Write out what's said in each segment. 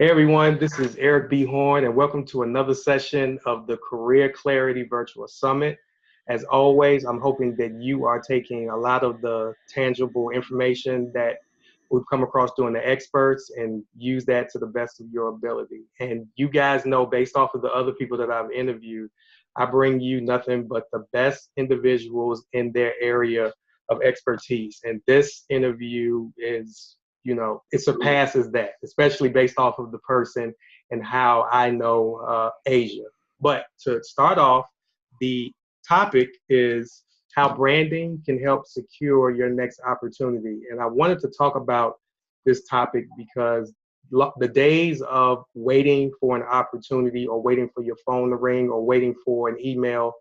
Hey everyone, this is Eric B. Horn, and welcome to another session of the Career Clarity Virtual Summit. As always, I'm hoping that you are taking a lot of the tangible information that we've come across doing the experts and use that to the best of your ability. And you guys know, based off of the other people that I've interviewed, I bring you nothing but the best individuals in their area of expertise. And this interview is, it surpasses that, especially based off of the person and how I know Aaja. But to start off, the topic is how branding can help secure your next opportunity. And I wanted to talk about this topic because the days of waiting for an opportunity or waiting for your phone to ring or waiting for an email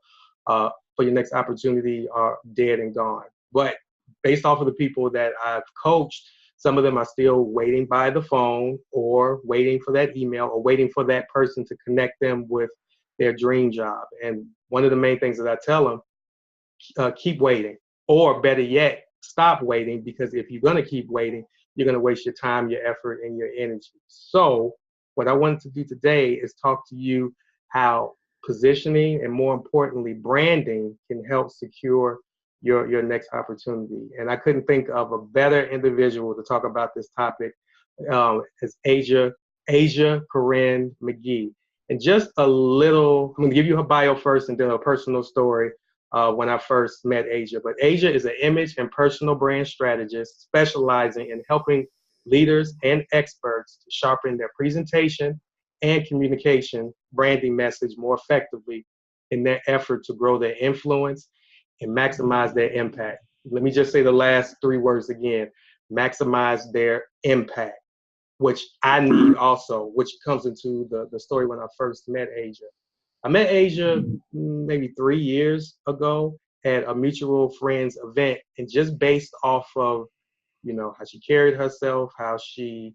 for your next opportunity are dead and gone. But based off of the people that I've coached, some of them are still waiting by the phone or waiting for that email or waiting for that person to connect them with their dream job. And one of the main things that I tell them, keep waiting, or better yet, stop waiting, because if you're going to keep waiting, you're going to waste your time, your effort, and your energy. So what I wanted to do today is talk to you how positioning and, more importantly, branding can help secure your next opportunity. And I couldn't think of a better individual to talk about this topic as Aaja Corinne McGee. And just a little, I'm going to give you her bio first and then a personal story when I first met Aaja. But Aaja is an image and personal brand strategist specializing in helping leaders and experts to sharpen their presentation and communication branding message more effectively in their effort to grow their influence and maximize their impact. Let me just say the last three words again: maximize their impact, which I need also, which comes into the story when I first met Aaja. I met Aaja maybe 3 years ago at a mutual friends event, and just based off of, how she carried herself, how she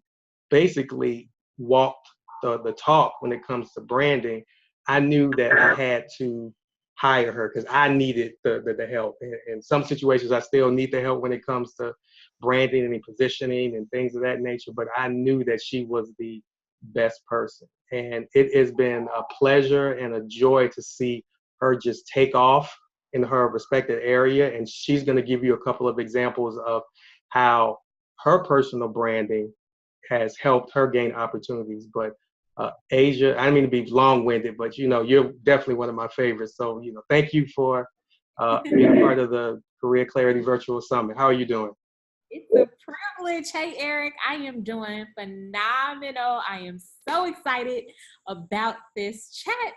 basically walked the talk when it comes to branding, I knew that I had to hire her because I needed the help. In some situations, I still need the help when it comes to branding and positioning and things of that nature, but I knew that she was the best person. And it has been a pleasure and a joy to see her just take off in her respected area. And she's going to give you a couple of examples of how her personal branding has helped her gain opportunities. But Aaja, I don't mean to be long-winded, but you're definitely one of my favorites. So thank you for being a part of the Career Clarity Virtual Summit. How are you doing? It's a privilege. Hey, Eric, I am doing phenomenal. I am so excited about this chat.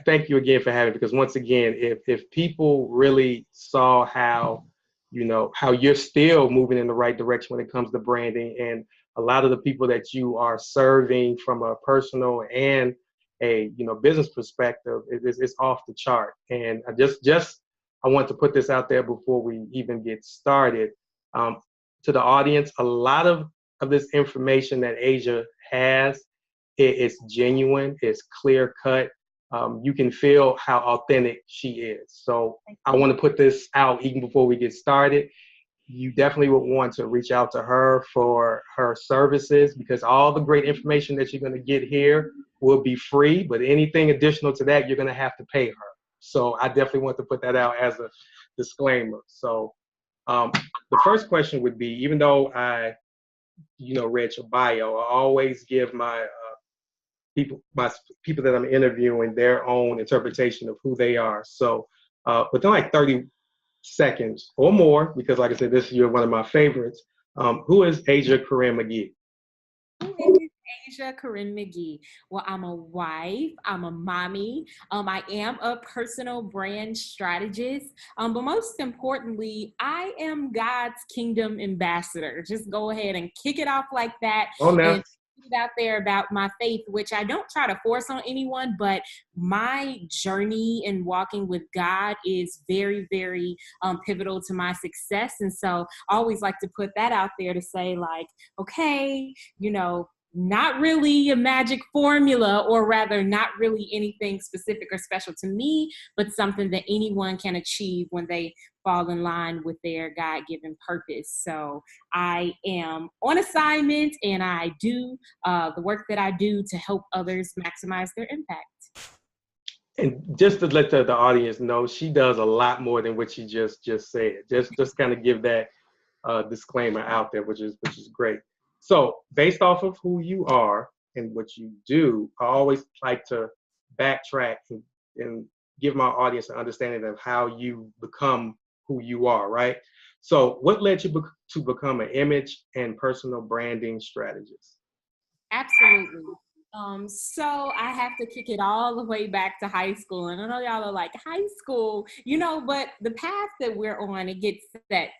Thank you again for having me, because once again, if people really saw how you're still moving in the right direction when it comes to branding, and a lot of the people that you are serving from a personal and a business perspective, it's off the chart. And I want to put this out there before we even get started. To the audience, a lot of this information that Aaja has, it's genuine, it's clear cut. You can feel how authentic she is. So I want to put this out even before we get started. You definitely would want to reach out to her for her services, because all the great information that you're going to get here will be free, but anything additional to that, you're going to have to pay her. So I definitely want to put that out as a disclaimer. So the first question would be, even though I, read your bio, I always give my people that I'm interviewing their own interpretation of who they are. So within like 30 seconds or more, because like I said, you're one of my favorites. Who is Aaja Corinne McGee? Who is Aaja Corinne McGee? Well, I'm a wife. I'm a mommy. I am a personal brand strategist. But most importantly, I am God's kingdom ambassador. Just go ahead and kick it off like that. Oh, no. And out there about my faith, which I don't try to force on anyone, but my journey in walking with God is very, very pivotal to my success. And so I always like to put that out there to say, like, okay, not really a magic formula, or rather not really anything specific or special to me, but something that anyone can achieve when they fall in line with their God-given purpose. So I am on assignment, and I do the work that I do to help others maximize their impact. And just to let the audience know, she does a lot more than what she just said. Just kind of give that disclaimer out there, which is great. So based off of who you are and what you do, I always like to backtrack and give my audience an understanding of how you become who you are, right? So what led you to become an image and personal branding strategist? Absolutely. So I have to kick it all the way back to high school. And I know y'all are like, high school, but the path that we're on, it gets set,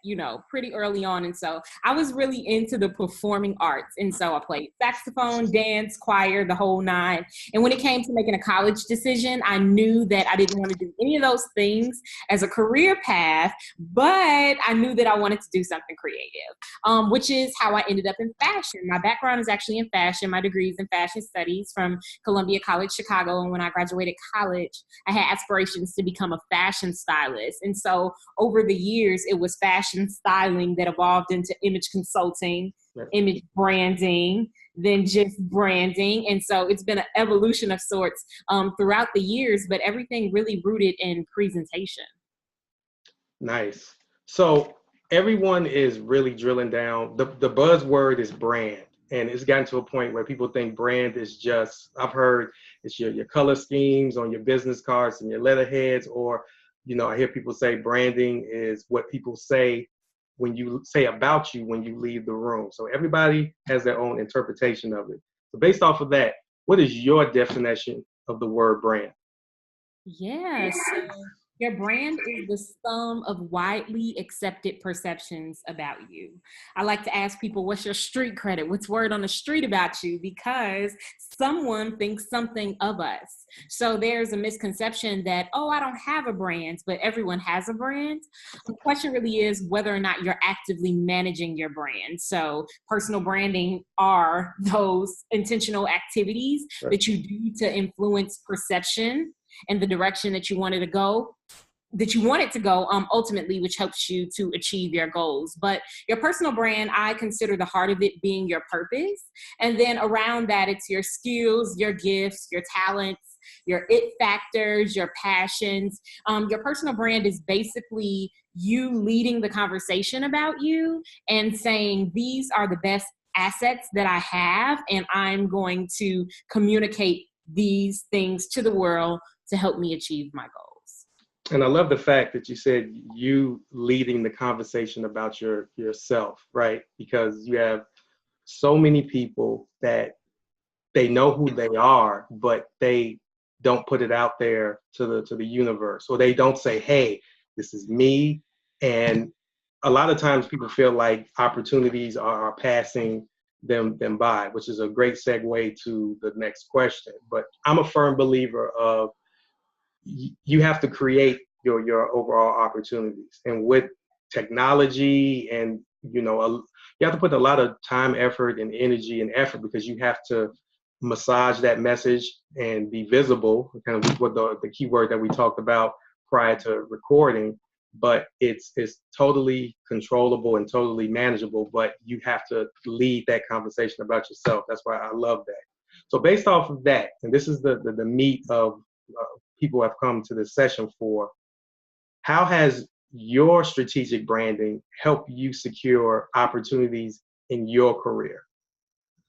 pretty early on. And so I was really into the performing arts. And so I played saxophone, dance, choir, the whole nine. And when it came to making a college decision, I knew that I didn't want to do any of those things as a career path, but I knew that I wanted to do something creative, which is how I ended up in fashion. My background is actually in fashion. My degree is in fashion studies from Columbia College, Chicago. And when I graduated college, I had aspirations to become a fashion stylist. And so over the years, it was fashion styling that evolved into image consulting, image branding, then just branding. And so it's been an evolution of sorts throughout the years, but everything really rooted in presentation. Nice. So everyone is really drilling down. The buzzword is brand. And it's gotten to a point where people think brand is just, I've heard it's your color schemes on your business cards and your letterheads, or, I hear people say branding is what people say when you say about you when you leave the room. So everybody has their own interpretation of it. So based off of that, what is your definition of the word brand? Yeah, so your brand is the sum of widely accepted perceptions about you. I like to ask people, what's your street credit? What's word on the street about you? Because someone thinks something of us. So there's a misconception that, I don't have a brand, but everyone has a brand. The question really is whether or not you're actively managing your brand. So personal branding are those intentional activities that you do to influence perception and the direction that you want it to go, ultimately, which helps you to achieve your goals. But your personal brand, I consider the heart of it being your purpose. And then around that, it's your skills, your gifts, your talents, your it factors, your passions. Your personal brand is basically you leading the conversation about you and saying, these are the best assets that I have, and I'm going to communicate these things to the world to help me achieve my goals. And I love the fact that you said you leading the conversation about yourself, right? Because you have so many people that they know who they are, but they don't put it out there to the universe, or they don't say, hey, this is me. And a lot of times people feel like opportunities are passing them by, which is a great segue to the next question. But I'm a firm believer of you have to create your overall opportunities. And with technology and, you have to put a lot of time, effort, and energy and effort, because you have to massage that message and be visible, kind of what the key word that we talked about prior to recording. But it's totally controllable and totally manageable, but you have to lead that conversation about yourself. That's why I love that. So based off of that, and this is the meat of people have come to this session for, how has your strategic branding helped you secure opportunities in your career?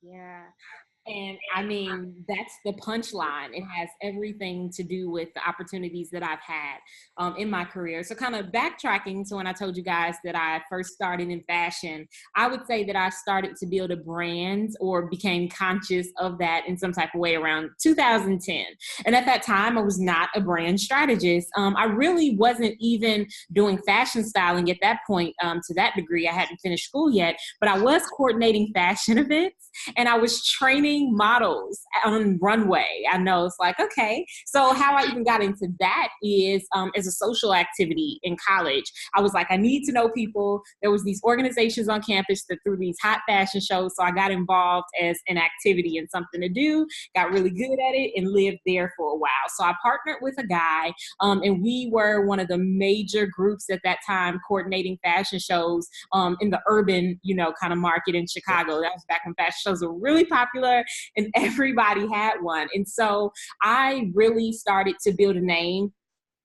Yeah. And I mean, that's the punchline. It has everything to do with the opportunities that I've had in my career. So kind of backtracking to when I told you guys that I first started in fashion, I would say that I started to build a brand or became conscious of that in some type of way around 2010. And at that time, I was not a brand strategist. I really wasn't even doing fashion styling at that point to that degree. I hadn't finished school yet, but I was coordinating fashion events, and I was training doing models on runway. I know it's like, okay. So how I even got into that is as a social activity in college. I was like, I need to know people. There was these organizations on campus that threw these hot fashion shows. So I got involved as an activity and something to do, got really good at it, and lived there for a while. So I partnered with a guy, and we were one of the major groups at that time coordinating fashion shows in the urban, kind of market in Chicago. That was back when fashion shows were really popular and everybody had one. And so I really started to build a name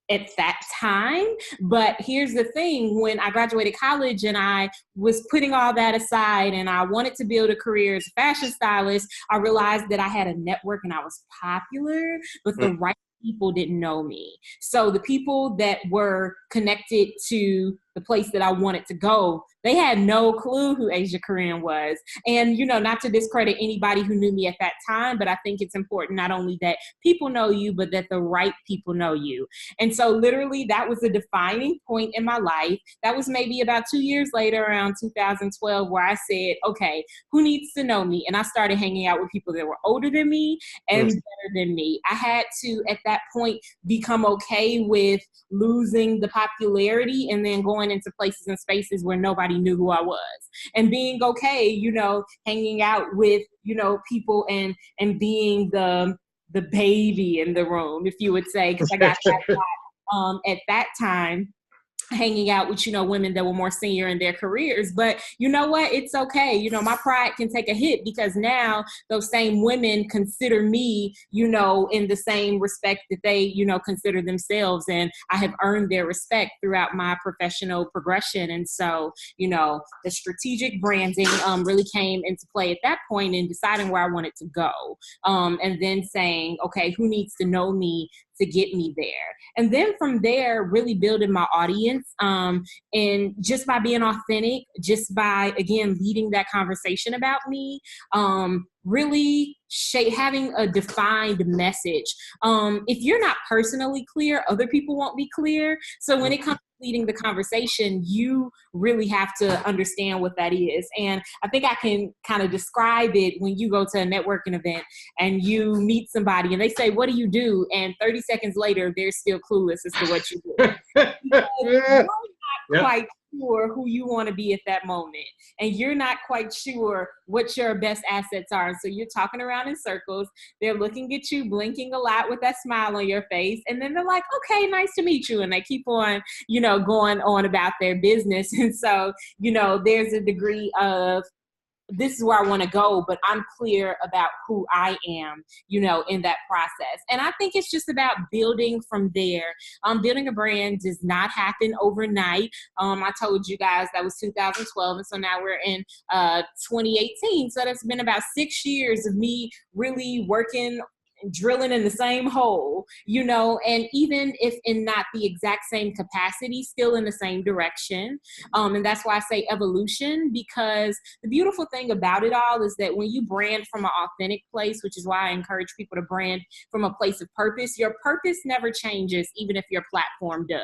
at that time. But here's the thing, when I graduated college and I was putting all that aside and I wanted to build a career as a fashion stylist, I realized that I had a network and I was popular, but the right people didn't know me. So the people that were connected to the place that I wanted to go, they had no clue who Aaja Corinne was. And, not to discredit anybody who knew me at that time, but I think it's important not only that people know you, but that the right people know you. And so literally that was a defining point in my life. That was maybe about 2 years later, around 2012, where I said, okay, who needs to know me? And I started hanging out with people that were older than me and better than me. I had to, at that point, become okay with losing the popularity and then going into places and spaces where nobody knew who I was, and being okay, hanging out with, people and being the baby in the room, if you would say, because I got that at that time, hanging out with, women that were more senior in their careers. But you know what? It's okay. My pride can take a hit because now those same women consider me, in the same respect that they, consider themselves. And I have earned their respect throughout my professional progression. And so, the strategic branding really came into play at that point in deciding where I wanted to go. And then saying, okay, who needs to know me to get me there? And then from there, really building my audience, and just by being authentic, just by, again, leading that conversation about me, really having a defined message. If you're not personally clear, other people won't be clear. So when it comes to leading the conversation, you really have to understand what that is. And I think I can kind of describe it when you go to a networking event and you meet somebody and they say, what do you do? And 30 seconds later, they're still clueless as to what you do. You're not quite sure who you want to be at that moment. And you're not quite sure what your best assets are. And so you're talking around in circles. They're looking at you, blinking a lot with that smile on your face. And then they're like, okay, nice to meet you. And they keep on, going on about their business. And so, there's a degree of, this is where I want to go, but I'm clear about who I am, in that process. And I think it's just about building from there. Building a brand does not happen overnight. I told you guys that was 2012. And so now we're in 2018. So that's been about 6 years of me really working, drilling in the same hole, and even if in not the exact same capacity, still in the same direction. And that's why I say evolution, because the beautiful thing about it all is that when you brand from an authentic place, which is why I encourage people to brand from a place of purpose, your purpose never changes, even if your platform does.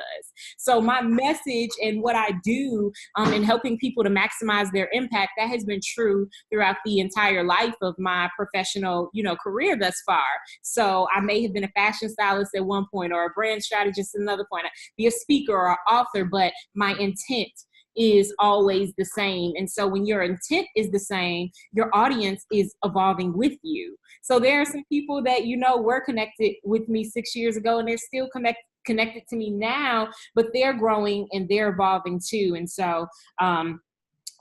So my message and what I do in helping people to maximize their impact, that has been true throughout the entire life of my professional, career thus far. So I may have been a fashion stylist at one point, or a brand strategist at another point, be a speaker or author, but my intent is always the same. And so when your intent is the same, your audience is evolving with you. So there are some people that, were connected with me 6 years ago, and they're still connected to me now, but they're growing and they're evolving too. And so,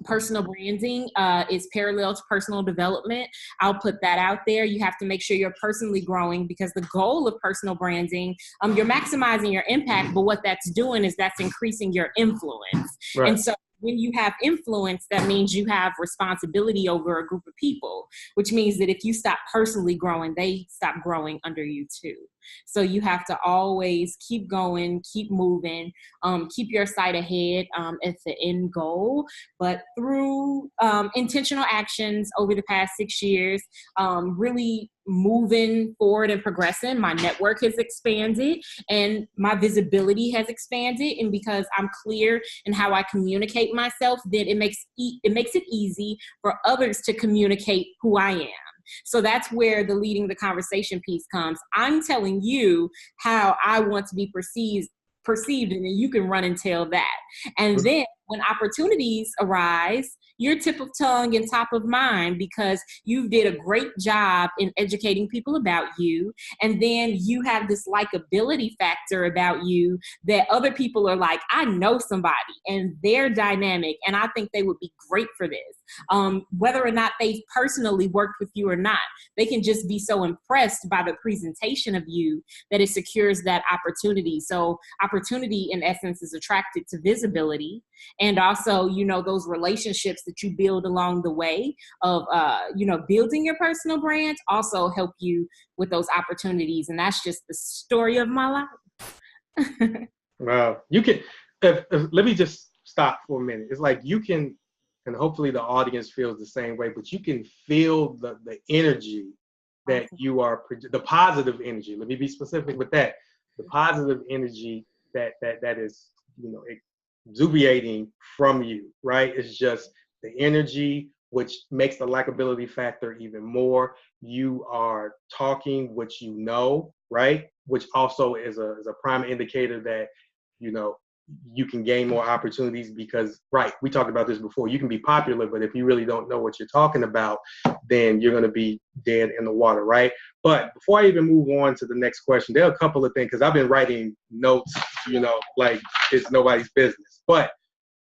personal branding is parallel to personal development. I'll put that out there. You have to make sure you're personally growing, because the goal of personal branding, you're maximizing your impact, but what that's doing is that's increasing your influence. Right. And so when you have influence, that means you have responsibility over a group of people, which means that if you stop personally growing, they stop growing under you too. So you have to always keep going, keep moving, keep your sight ahead at the end goal. But through intentional actions over the past 6 years, really moving forward and progressing, my network has expanded and my visibility has expanded. And because I'm clear in how I communicate myself, then it makes it easy for others to communicate who I am. So that's where the leading the conversation piece comes. I'm telling you how I want to be perceived, and then you can run and tell that. And then when opportunities arise, you're tip of tongue and top of mind because you did a great job in educating people about you. And then you have this likability factor about you that other people are like, I know somebody and they're dynamic and I think they would be great for this. Whether or not they've personally worked with you or not, they can just be so impressed by the presentation of you that it secures that opportunity. So opportunity in essence is attracted to visibility, and also, those relationships that you build along the way of, building your personal brand also help you with those opportunities. And that's just the story of my life. Wow. You can, let me just stop for a minute. It's like you can, and hopefully the audience feels the same way, but you can feel the energy that you are, the positive energy. Let me be specific with that. The positive energy that is, exuviating from you, right? It's just the energy, which makes the likability factor even more. You are talking what you know, right? Which also is a prime indicator that, you can gain more opportunities because, right, we talked about this before, you can be popular, but if you really don't know what you're talking about, then you're going to be dead in the water, right? But before I even move on to the next question, there are a couple of things, because I've been writing notes, like it's nobody's business. But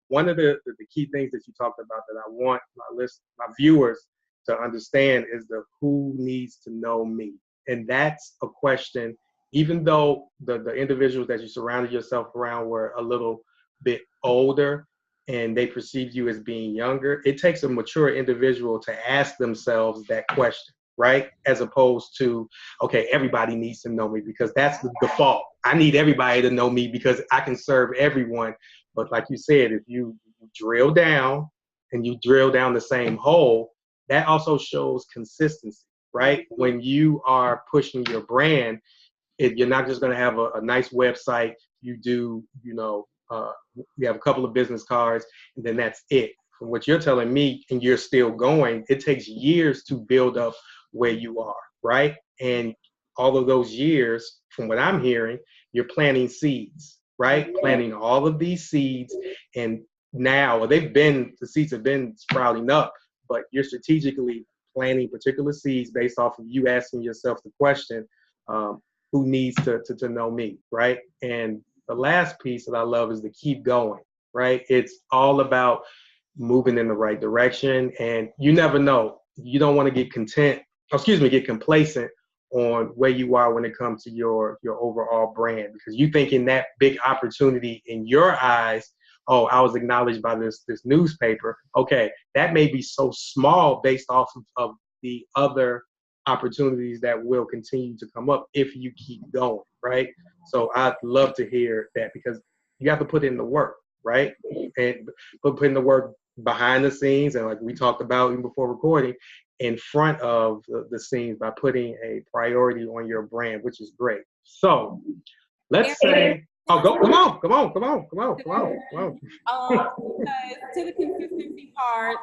one of the key things that you talked about that I want my viewers to understand is the who needs to know me. And that's a question, even though the individuals that you surrounded yourself around were a little bit older and they perceived you as being younger, it takes a mature individual to ask themselves that question, right? As opposed to, okay, everybody needs to know me, because that's the default. I need everybody to know me because I can serve everyone. But like you said, if you drill down and you drill down the same hole, that also shows consistency, right? When you are pushing your brand, you're not just going to have a nice website. You do, you have a couple of business cards, and then that's it. From what you're telling me, and you're still going, it takes years to build up where you are, right? And all of those years, from what I'm hearing, you're planting seeds, right? Planting all of these seeds, and now the seeds have been sprouting up, but you're strategically planting particular seeds based off of you asking yourself the question, who needs to know me, right? And the last piece that I love is to keep going, right? It's all about moving in the right direction, and you never know. You don't want to get complacent on where you are when it comes to your overall brand, because you thinking that big opportunity in your eyes, oh, I was acknowledged by this newspaper. Okay, that may be so small based off of the other opportunities that will continue to come up if you keep going, right? So I'd love to hear that, because you have to put in the work, right? And put in the work behind the scenes, and like we talked about even before recording, in front of the scenes, by putting a priority on your brand, which is great. So let's say, come on. To the consistency part,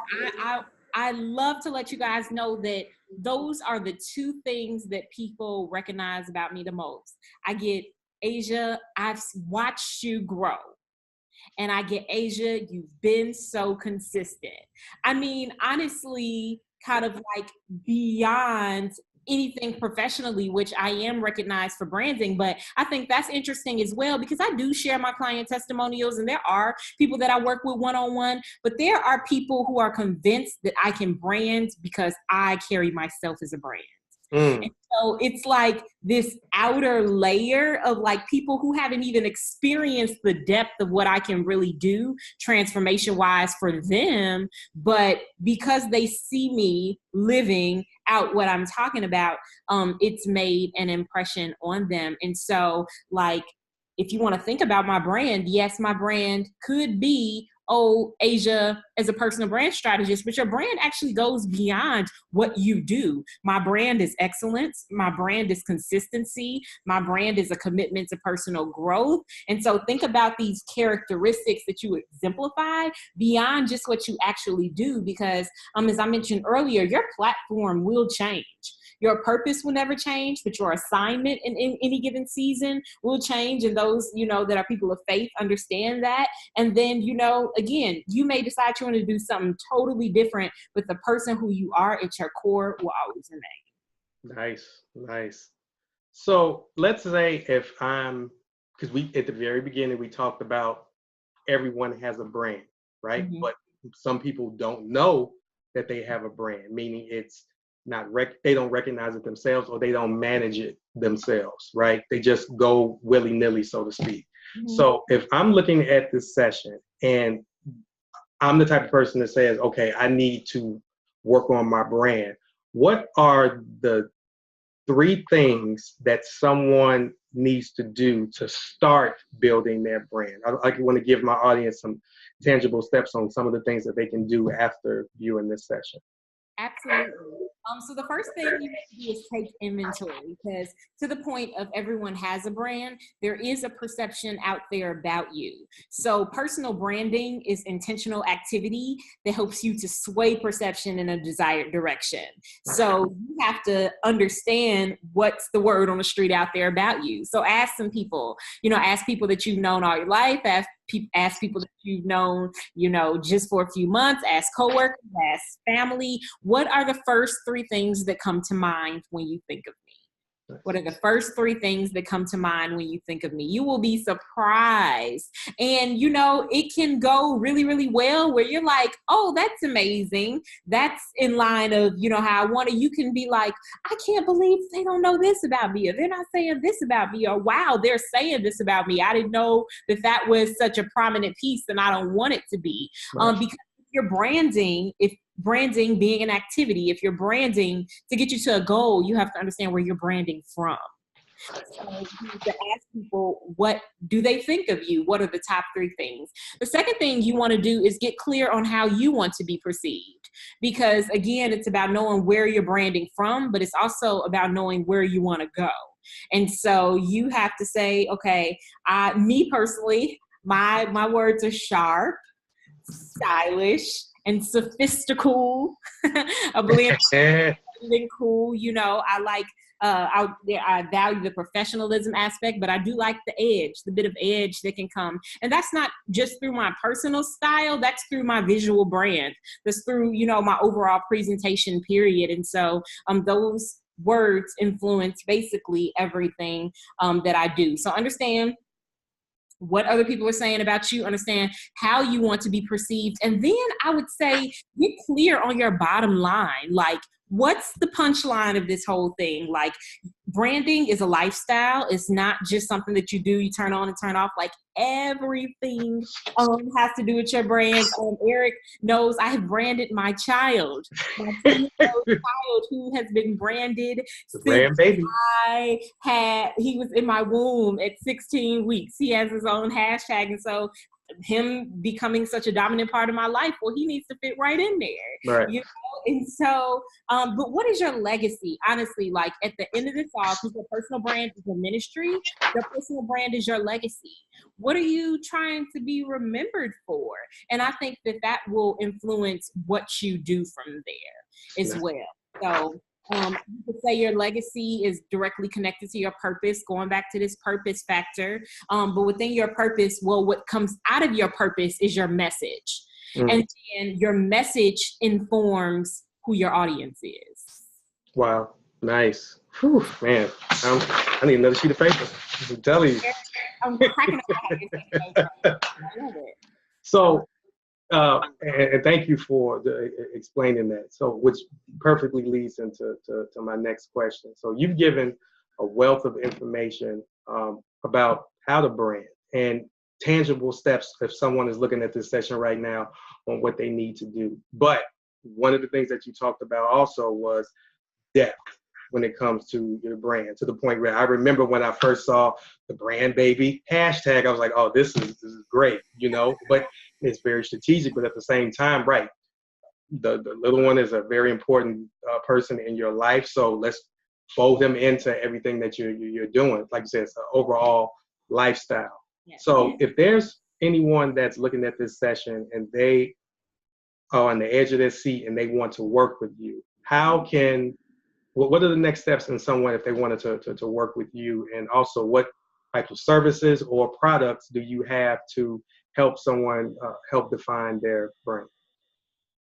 I love to let you guys know that those are the two things that people recognize about me the most. I get, Aaja, I've watched you grow. And I get, Aaja, you've been so consistent. I mean, honestly, kind of like beyond anything professionally, which I am recognized for branding, but I think that's interesting as well, because I do share my client testimonials, and there are people that I work with one-on-one, but there are people who are convinced that I can brand because I carry myself as a brand. And so it's like this outer layer of like people who haven't even experienced the depth of what I can really do transformation wise for them. But because they see me living out what I'm talking about, it's made an impression on them. And so like, if you want to think about my brand, yes, my brand could be oh, Aaja as a personal brand strategist, but your brand actually goes beyond what you do. My brand is excellence. My brand is consistency. My brand is a commitment to personal growth. And so think about these characteristics that you exemplify beyond just what you actually do, because as I mentioned earlier, your platform will change. Your purpose will never change, but your assignment in any given season will change. And those, that are people of faith understand that. And then, again, you may decide you want to do something totally different, but the person who you are at your core will always remain. Nice. So let's say because at the very beginning, we talked about everyone has a brand, right? Mm-hmm. But some people don't know that they have a brand, meaning it's not they don't recognize it themselves, or they don't manage it themselves, right? They just go willy-nilly, so to speak. Mm-hmm. So if I'm looking at this session and I'm the type of person that says, okay, I need to work on my brand, what are the 3 things that someone needs to do to start building their brand? I want to give my audience some tangible steps on some of the things that they can do after viewing this session. Absolutely. So the first thing you need to do is take inventory, because to the point of everyone has a brand, there is a perception out there about you. So personal branding is intentional activity that helps you to sway perception in a desired direction. So you have to understand what's the word on the street out there about you. So ask some people, ask people that you've known all your life, ask people that you've known, just for a few months, ask coworkers, ask family. What are the first 3 things that come to mind when you think of me? What are the first 3 things that come to mind when you think of me? You will be surprised. And, it can go really, really well where you're like, oh, that's amazing. That's in line of, how I want it. You can be like, I can't believe they don't know this about me, or they're not saying this about me, or wow, they're saying this about me. I didn't know that was such a prominent piece, and I don't want it to be. Because you're branding, if branding being an activity, if you're branding to get you to a goal, you have to understand where you're branding from. So you need to ask people, what do they think of you? What are the top 3 things? The second thing you want to do is get clear on how you want to be perceived. Because again, it's about knowing where you're branding from, but it's also about knowing where you want to go. And so you have to say, okay, me personally, my words are sharp, stylish, and sophistical. A blend of cool. I like I value the professionalism aspect, but I do like the bit of edge that can come. And that's not just through my personal style, that's through my visual brand. That's through, my overall presentation period. And so those words influence basically everything that I do. So understand what other people are saying about you, understand how you want to be perceived. And then I would say get clear on your bottom line. Like, what's the punchline of this whole thing? Like, branding is a lifestyle. It's not just something that you do, you turn on and turn off. Like, everything has to do with your brand. Eric knows I have branded my child. My 2-year-old child who has been branded since baby. He was in my womb at 16 weeks. He has his own hashtag. And so him becoming such a dominant part of my life, well, he needs to fit right in there. Right. And so, but what is your legacy? Honestly, like at the end of this all, because your personal brand is a ministry, your personal brand is your legacy. What are you trying to be remembered for? And I think that will influence what you do from there as well. So you could say your legacy is directly connected to your purpose, going back to this purpose factor. But within your purpose, well, what comes out of your purpose is your message. And your message informs who your audience is. Wow. Nice. Whew, man. I need another sheet of paper. I'm telling you. I'm cracking up. I love it. So, and thank you for explaining that. So, which perfectly leads into to my next question. So, you've given a wealth of information about how to brand and tangible steps if someone is looking at this session right now on what they need to do. But one of the things that you talked about also was depth when it comes to your brand, to the point where I remember when I first saw the brand baby hashtag, I was like, oh, this is great, but it's very strategic, but at the same time, right, the little one is a very important person in your life. So let's fold them into everything that you're doing. Like you said, it's an overall lifestyle. Yes. So if there's anyone that's looking at this session and they are on the edge of their seat and they want to work with you, what are the next steps in someone if they wanted to work with you? And also, what type of services or products do you have to help someone help define their brand?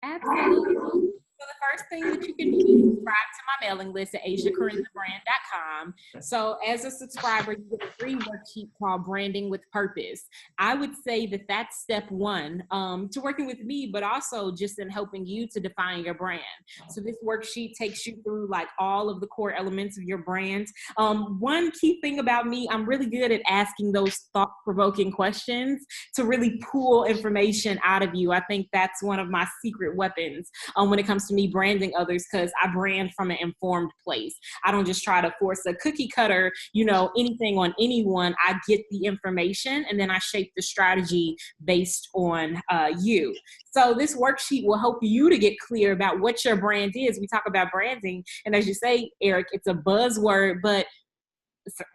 Absolutely. So the first thing that you can do is subscribe to my mailing list at asiacorinnethebrand.com. So as a subscriber, you get a free worksheet called Branding with Purpose. I would say that that's step one to working with me, but also just in helping you to define your brand. So this worksheet takes you through like all of the core elements of your brand. One key thing about me, I'm really good at asking those thought-provoking questions to really pull information out of you. I think that's one of my secret weapons when it comes to me branding others, because I brand from an informed place. I don't just try to force a cookie cutter, anything on anyone. I get the information and then I shape the strategy based on you. So this worksheet will help you to get clear about what your brand is. We talk about branding, and as you say, Eric, it's a buzzword, but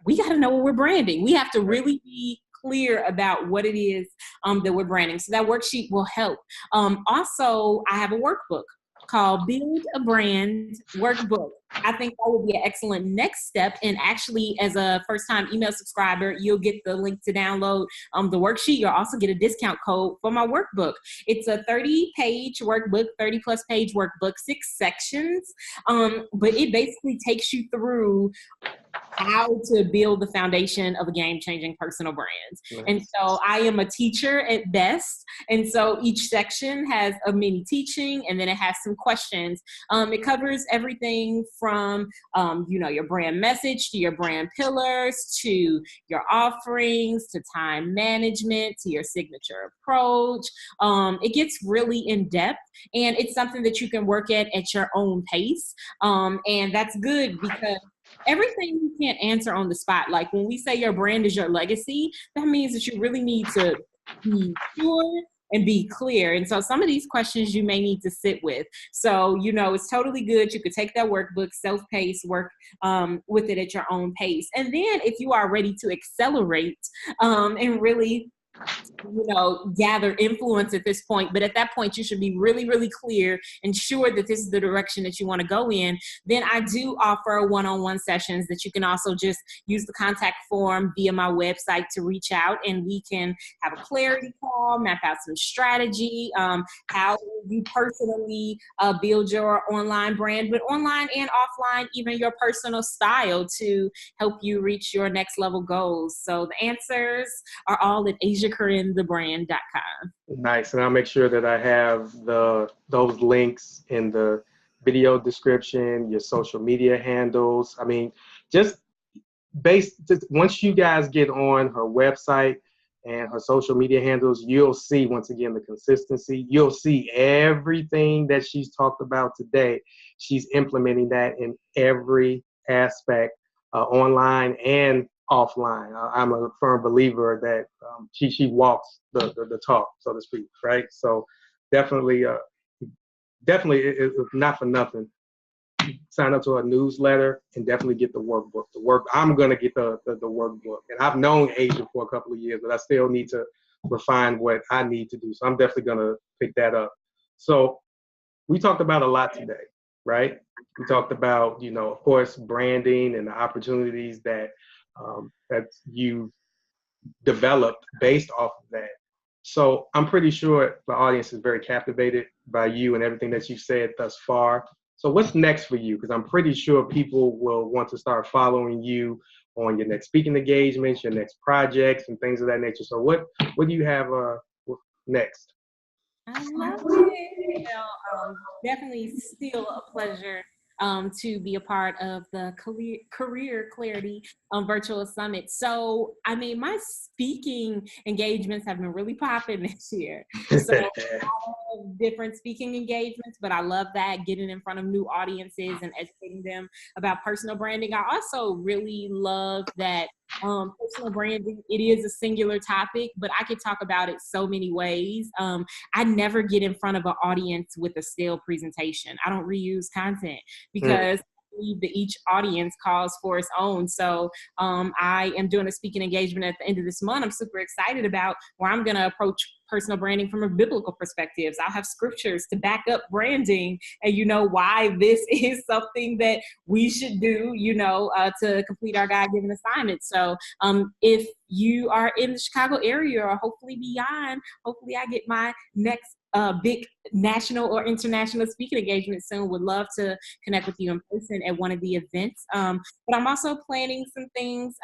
we got to know what we're branding. We have to really be clear about what it is that we're branding. So that worksheet will help. Also, I have a workbook called Build a Brand Workbook. I think that would be an excellent next step. And actually, as a first-time email subscriber, you'll get the link to download the worksheet. You'll also get a discount code for my workbook. It's a 30-page workbook, 30-plus page workbook, 6 sections. But it basically takes you through how to build the foundation of a game-changing personal brand. Nice. And so I am a teacher at best. And so each section has a mini teaching, and then it has some questions. It covers everything from, your brand message to your brand pillars, to your offerings, to time management, to your signature approach. It gets really in depth, and it's something that you can work at your own pace. And that's good because everything you can't answer on the spot. Like when we say your brand is your legacy, that means that you really need to be sure and be clear. And so some of these questions you may need to sit with. So, it's totally good. You could take that workbook, self-paced, work with it at your own pace. And then if you are ready to accelerate and really gather influence at this point. But at that point, you should be really, really clear and sure that this is the direction that you want to go in. Then I do offer one-on-one sessions that you can also just use the contact form via my website to reach out, and we can have a clarity call, map out some strategy, how you personally build your online brand, but online and offline, even your personal style to help you reach your next level goals. So the answers are all at AsiaCorinneTheBrand.com. Nice. And I'll make sure that I have those links in the video description, your social media handles. I mean, just once you guys get on her website and her social media handles, you'll see, once again, the consistency. You'll see everything that she's talked about today. She's implementing that in every aspect, online and offline. I'm a firm believer that she walks the talk, so to speak, right? So definitely, if not for nothing, sign up to her newsletter and definitely get the workbook. I'm gonna get the workbook, and I've known Aaja for a couple of years, but I still need to refine what I need to do. So I'm definitely gonna pick that up. So we talked about a lot today, right? We talked about, of course, branding and the opportunities that you developed based off of that. So I'm pretty sure the audience is very captivated by you and everything that you've said thus far. So what's next for you? Because I'm pretty sure people will want to start following you on your next speaking engagements, your next projects, and things of that nature. So what do you have next? I love it. Definitely still a pleasure to be a part of the Career Clarity Virtual Summit. So, I mean, my speaking engagements have been really popping this year. So, I have different speaking engagements, but I love that, getting in front of new audiences and educating them about personal branding. I also really love that Personal branding, it is a singular topic, but I could talk about it so many ways. I never get in front of an audience with a stale presentation. I don't reuse content Mm. because I believe that each audience calls for its own. So I am doing a speaking engagement at the end of this month. I'm super excited about where I'm going to approach personal branding from a biblical perspective. I'll have scriptures to back up branding and why this is something that we should do, to complete our God-given assignment. So if you are in the Chicago area or hopefully beyond, hopefully I get my next big national or international speaking engagement soon. Would love to connect with you in person at one of the events. But I'm also planning some things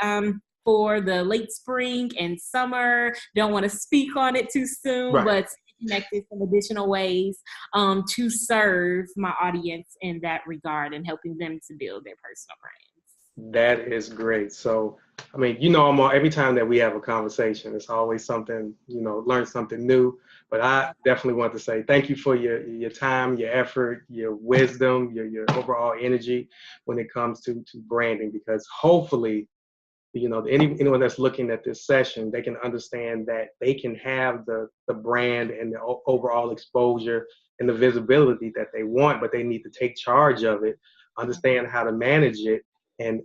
for the late spring and summer. Don't want to speak on it too soon, Right. but connected some additional ways to serve my audience in that regard and helping them to build their personal brands. That is great. So, I mean, every time that we have a conversation, it's always something, learn something new. But I definitely want to say thank you for your time, your effort, your wisdom, your overall energy when it comes to branding, because hopefully, anyone that's looking at this session, they can understand that they can have the brand and the overall exposure and the visibility that they want, but they need to take charge of it, understand how to manage it. And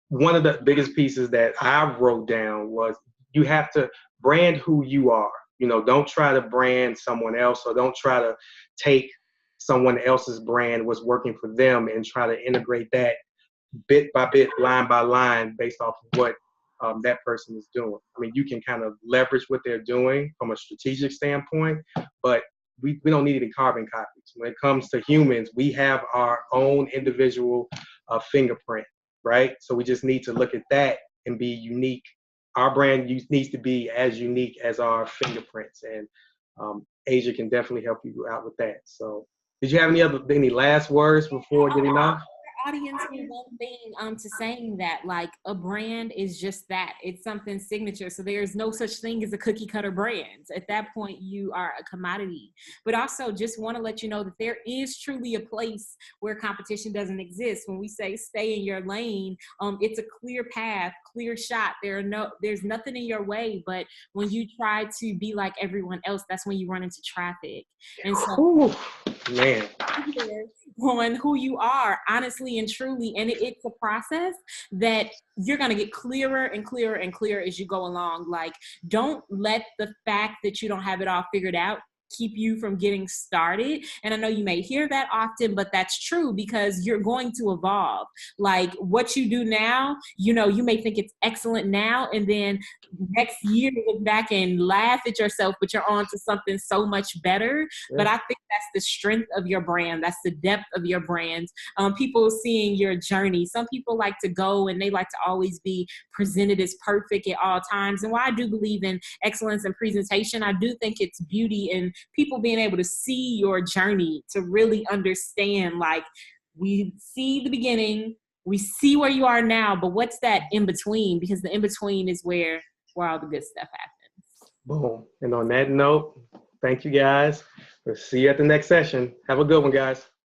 one of the biggest pieces that I wrote down was you have to brand who you are. Don't try to brand someone else, or don't try to take someone else's brand, what's working for them, and try to integrate that bit by bit, line by line, based off of what that person is doing. I mean, you can kind of leverage what they're doing from a strategic standpoint, but we don't need any carbon copies. When it comes to humans, we have our own individual fingerprint, right? So we just need to look at that and be unique. Our brand needs to be as unique as our fingerprints, and Aaja can definitely help you out with that. So, did you have any last words before getting off? Audience for one thing to saying that like a brand is just that, it's something signature. So there's no such thing as a cookie cutter brand. At that point you are a commodity. But also just want to let you know that there is truly a place where competition doesn't exist. When we say stay in your lane, it's a clear path, clear shot. There's nothing in your way. But when you try to be like everyone else, that's when you run into traffic. And so Ooh, man, on who you are honestly and truly, and it's a process that you're going to get clearer and clearer and clearer as you go along. Like, don't let the fact that you don't have it all figured out keep you from getting started. And I know you may hear that often, but that's true because you're going to evolve. Like what you do now, you may think it's excellent now, and then next year look back and laugh at yourself, but you're on to something so much better. Yeah. But I think that's the strength of your brand. That's the depth of your brand. People seeing your journey. Some people like to go and they like to always be presented as perfect at all times. And while I do believe in excellence in presentation, I do think it's beauty in people being able to see your journey, to really understand, like, we see the beginning, we see where you are now, but what's that in between? Because the in between is where all the good stuff happens. Boom. And on that note, thank you guys. We'll see you at the next session. Have a good one, guys.